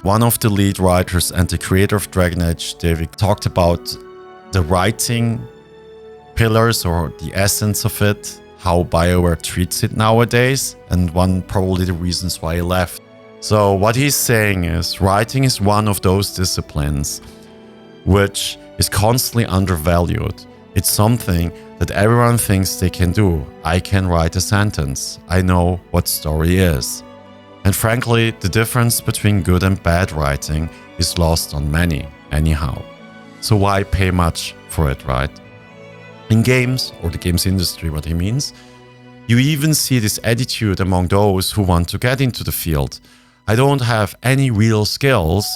One of the lead writers and the creator of Dragon Age, David, talked about the writing pillars or the essence of it, how BioWare treats it nowadays, and probably the reasons why he left. So what he's saying is writing is one of those disciplines which is constantly undervalued. It's something that everyone thinks they can do. I can write a sentence. I know what story is. And frankly, the difference between good and bad writing is lost on many, anyhow. So why pay much for it, right? In games, or the games industry, what he means, you even see this attitude among those who want to get into the field. I don't have any real skills.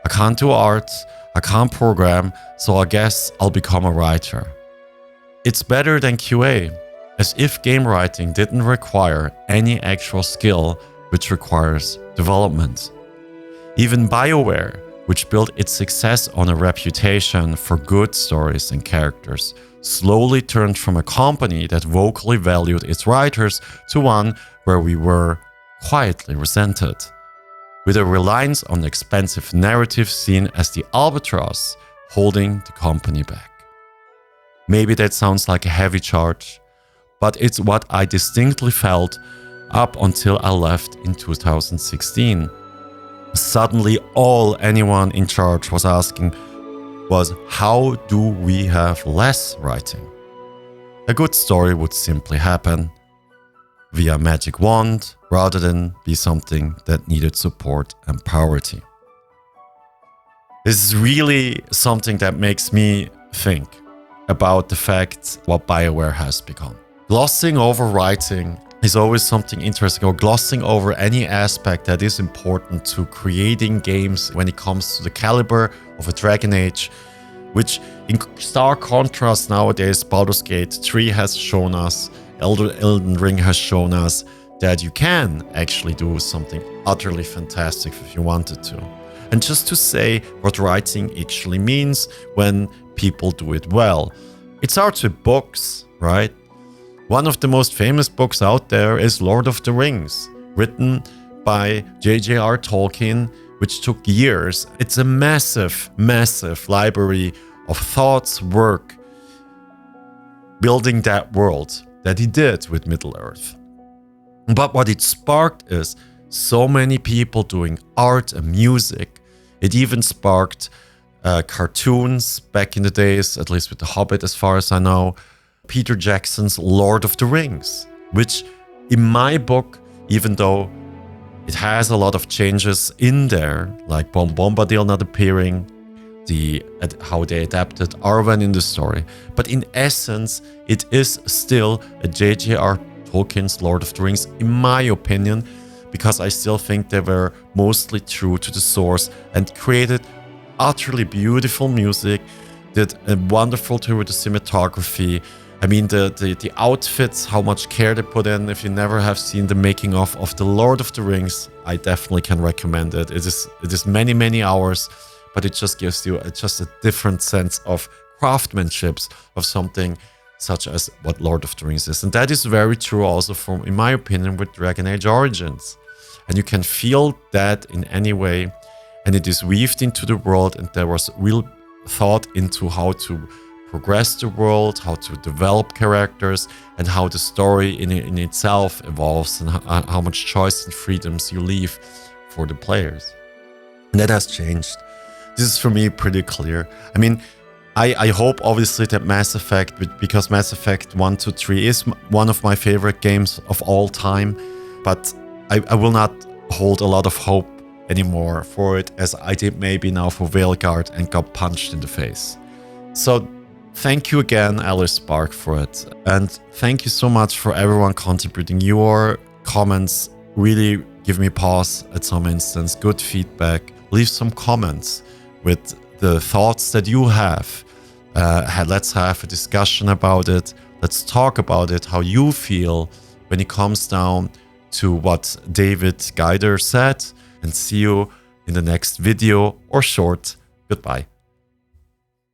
I can't do art. I can't program. So I guess I'll become a writer. It's better than QA, as if game writing didn't require any actual skill, which requires development. Even BioWare, which built its success on a reputation for good stories and characters, slowly turned from a company that vocally valued its writers to one where we were quietly resented, with a reliance on expensive narrative seen as the albatross holding the company back. Maybe that sounds like a heavy charge, but it's what I distinctly felt up until I left in 2016. Suddenly, all anyone in charge was asking was, how do we have less writing? A good story would simply happen via magic wand rather than be something that needed support and priority. This is really something that makes me think about the fact what BioWare has become. Glossing over writing is always something interesting, or glossing over any aspect that is important to creating games when it comes to the caliber of a Dragon Age, which in stark contrast nowadays, Baldur's Gate 3 has shown us, Elden Ring has shown us that you can actually do something utterly fantastic if you wanted to. And just to say what writing actually means when people do it well. It starts with books, right? One of the most famous books out there is Lord of the Rings, written by J.J.R. Tolkien, which took years. It's a massive, massive library of thoughts, work, building that world that he did with Middle-earth. But what it sparked is so many people doing art and music. It even sparked cartoons back in the days, at least with The Hobbit as far as I know. Peter Jackson's Lord of the Rings, which in my book, even though it has a lot of changes in there, like Bombadil not appearing, how they adapted Arwen in the story, but in essence, it is still a J.J.R. Tolkien's Lord of the Rings, in my opinion, because I still think they were mostly true to the source and created utterly beautiful music, did a wonderful tour with the cinematography. I mean, the outfits, how much care they put in. If you never have seen the making of the Lord of the Rings, I definitely can recommend it. It is many, many hours, but it just gives you just a different sense of craftsmanship of something such as what Lord of the Rings is. And that is very true also from, in my opinion, with Dragon Age Origins. And you can feel that in any way, and it is weaved into the world, and there was real thought into how to progress the world, how to develop characters, and how the story in itself evolves, and how much choice and freedoms you leave for the players. And that has changed. This is for me pretty clear. I mean, I hope obviously that Mass Effect, because Mass Effect 1, 2, 3 is one of my favorite games of all time, but I will not hold a lot of hope anymore for it, as I did maybe now for Veilguard and got punched in the face. So thank you again, Alice Spark, for it. And thank you so much for everyone contributing. Your comments really give me pause at some instance, good feedback. Leave some comments with the thoughts that you have. Let's have a discussion about it. Let's talk about it, how you feel when it comes down to what David Geider said. And see you in the next video or short. Goodbye.